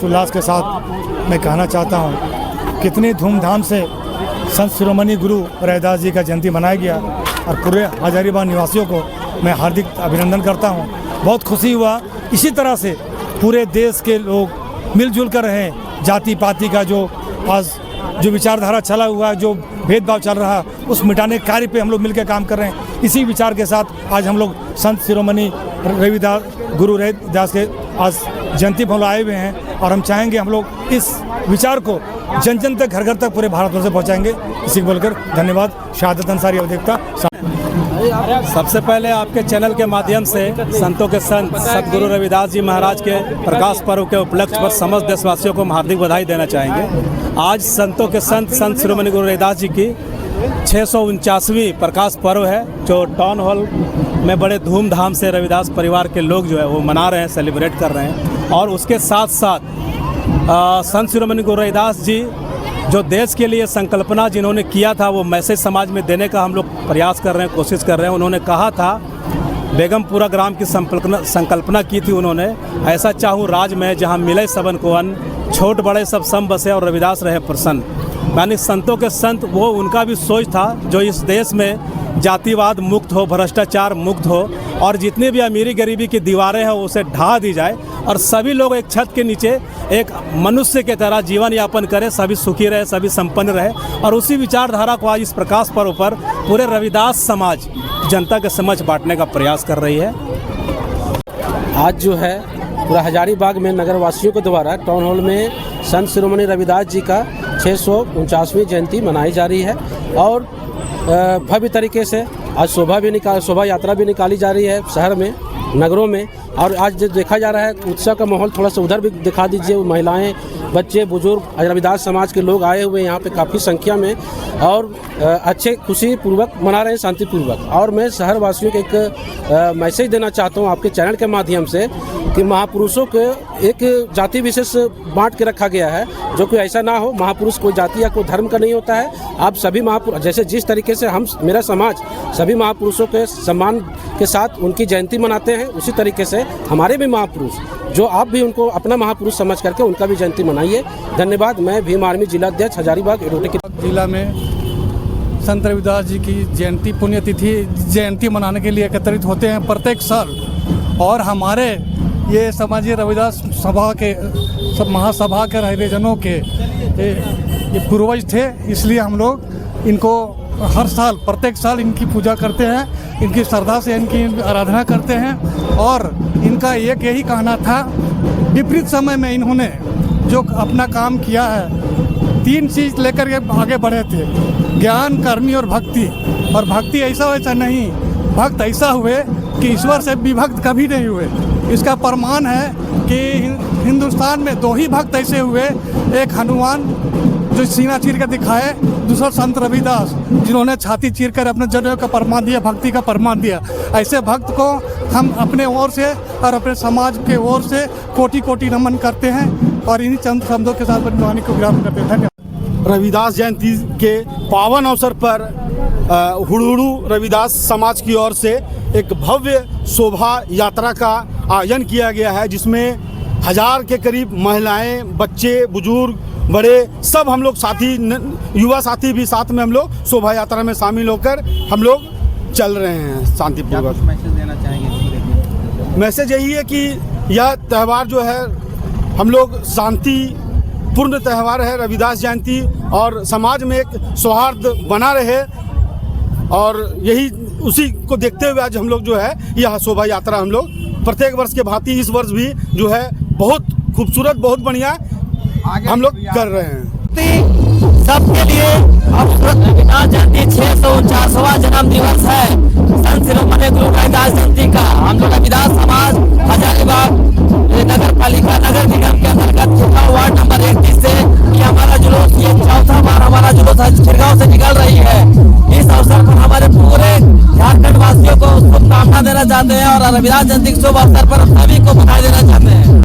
उल्लास के साथ मैं कहना चाहता हूँ, कितनी धूमधाम से संत शिरोमणि गुरु रविदास जी का जयंती मनाया गया और पूरे हजारीबाग निवासियों को मैं हार्दिक अभिनंदन करता हूँ। बहुत खुशी हुआ। इसी तरह से पूरे देश के लोग मिलजुल कर रहें। जाति पाति का जो आज जो विचारधारा चला हुआ है, जो भेदभाव चल रहा है, उस मिटाने के कार्य पे हम लोग मिलकर काम कर रहे हैं। इसी विचार के साथ आज हम लोग संत शिरोमणि रविदास गुरु रविदास के आज जयंती पर आए हुए हैं और हम चाहेंगे हम लोग इस विचार को जन जन तक, घर घर तक, पूरे भारतवर्ष से पहुंचाएंगे। इसी को बोलकर धन्यवाद। शहादत अंसारी अवधेकता। सबसे पहले आपके चैनल के माध्यम से संतों के संत सतगुरु रविदास जी महाराज के प्रकाश पर्व के उपलक्ष्य पर समस्त देशवासियों को हम हार्दिक बधाई देना चाहेंगे। आज संतों के संत शिरोमणि गुरु रविदास जी की 649वीं प्रकाश पर्व है, जो टाउन हॉल में बड़े धूमधाम से रविदास परिवार के लोग जो है वो मना रहे हैं, सेलिब्रेट कर रहे हैं। और उसके साथ साथ संत शिरोमणि गुरु रविदास जी जो देश के लिए संकल्पना जिन्होंने किया था, वो मैसेज समाज में देने का हम लोग प्रयास कर रहे हैं, कोशिश कर रहे हैं। उन्होंने कहा था, बेगमपुरा ग्राम की संकल्पना की थी उन्होंने, ऐसा चाहूँ राज में जहाँ मिले सबन को अन्न, छोट बड़े सब सम बसे और रविदास रहे प्रसन्न। यानी संतों के संत, वो उनका भी सोच था जो इस देश में जातिवाद मुक्त हो, भ्रष्टाचार मुक्त हो और जितनी भी अमीरी गरीबी की दीवारें हैं उसे ढा दी जाए और सभी लोग एक छत के नीचे एक मनुष्य के तरह जीवन यापन करें, सभी सुखी रहे, सभी संपन्न रहे। और उसी विचारधारा को आज इस प्रकाश पर्व पर पूरे रविदास समाज जनता के समक्ष बांटने का प्रयास कर रही है। आज जो है पूरा हजारीबाग में नगरवासियों के द्वारा टाउन हॉल में संत शिरोमणि रविदास जी का 649वीं जयंती मनाई जा रही है और भव्य तरीके से आज शोभा यात्रा भी निकाली जा रही है शहर में, नगरों में। और आज जो देखा जा रहा है उत्सव का माहौल, थोड़ा सा उधर भी दिखा दीजिए। महिलाएं, बच्चे, बुजुर्ग, रविदास समाज के लोग आए हुए यहाँ पे काफ़ी संख्या में और अच्छे खुशी पूर्वक मना रहे हैं, शांतिपूर्वक। और मैं शहर वासियों को एक मैसेज देना चाहता हूँ आपके चैनल के माध्यम से कि महापुरुषों के एक जाति विशेष बांट के रखा गया है, जो कि ऐसा ना हो। महापुरुष कोई जाति या कोई धर्म का नहीं होता है। आप सभी महापुरुष, जैसे जिस तरीके से हम, मेरा समाज सभी महापुरुषों के सम्मान के साथ उनकी जयंती मनाते हैं, उसी तरीके से हमारे भी महापुरुष, जो आप भी उनको अपना महापुरुष समझ करके उनका भी जयंती मनाइए। धन्यवाद। मैं भीम आर्मी जिला अध्यक्ष हजारीबाग जिला में संत रविदास जी की जयंती पुण्यतिथि जयंती मनाने के लिए एकत्रित होते हैं प्रत्येक साल। और हमारे ये समाजीय रविदास सभा के सब महासभा के हरिजनों के ये पूर्वज थे, इसलिए हम लोग इनको हर साल, प्रत्येक साल इनकी पूजा करते हैं, इनकी श्रद्धा से इनकी आराधना करते हैं। और इनका एक यही कहना था, विपरीत समय में इन्होंने जो अपना काम किया है, 3 चीज़ लेकर के आगे बढ़े थे, ज्ञान, कर्मी और भक्ति। और भक्ति ऐसा वैसा नहीं, भक्त ऐसा हुए कि ईश्वर से विभक्त कभी नहीं हुए। इसका प्रमाण है कि हिंदुस्तान में 2 ही भक्त ऐसे हुए, एक हनुमान जो सीना चीर कर दिखाए, दूसरा संत रविदास जिन्होंने छाती चीर कर अपने जनों का प्रमाण दिया, भक्ति का प्रमाण दिया। ऐसे भक्त को हम अपने ओर से और अपने समाज के ओर से कोटि कोटि नमन करते हैं और इन्हीं चंद शब्दों के साथ अपनी वाणी को विराम करते हैं। धन्यवाद। रविदास जयंती के पावन अवसर पर हुड़हुड़ू रविदास समाज की ओर से एक भव्य शोभा यात्रा का आयोजन किया गया है, जिसमें 1000 के करीब महिलाएं, बच्चे, बुजुर्ग, बड़े सब हम लोग साथी, युवा साथी भी साथ में हम लोग शोभा यात्रा में शामिल होकर हम लोग चल रहे हैं शांतिपूर्वक। मैसेज देना चाहेंगे? मैसेज यही है कि यह त्यौहार जो है हम लोग शांति पूर्ण त्यौहार है, रविदास जयंती, और समाज में एक सौहार्द बना रहे। और यही उसी को देखते हुए आज हम लोग जो है यह शोभा यात्रा हम लोग प्रत्येक वर्ष के भांति इस वर्ष भी जो है बहुत खूबसूरत, बहुत बढ़िया हम लोग कर रहे हैं। सबके लिए अब रविदास जयंती 649वां जन्म दिवस है संत शिरोमणि गुरु रविदास जयंती का। हम लोग रविदास समाज हजारीबाग नगर पालिका नगर निगम के अंतर्गत वार्ड नंबर 31 से ये हमारा जुलूस, ये 4था बार हमारा जुलूस छिड़गांव से निकल रही है। इस अवसर पर हमारे पूरे झारखंड वासियों को शुभकामना देना चाहते हैं और रविदास जयंती के शुभ अवसर पर सभी को बधाई देना चाहते हैं।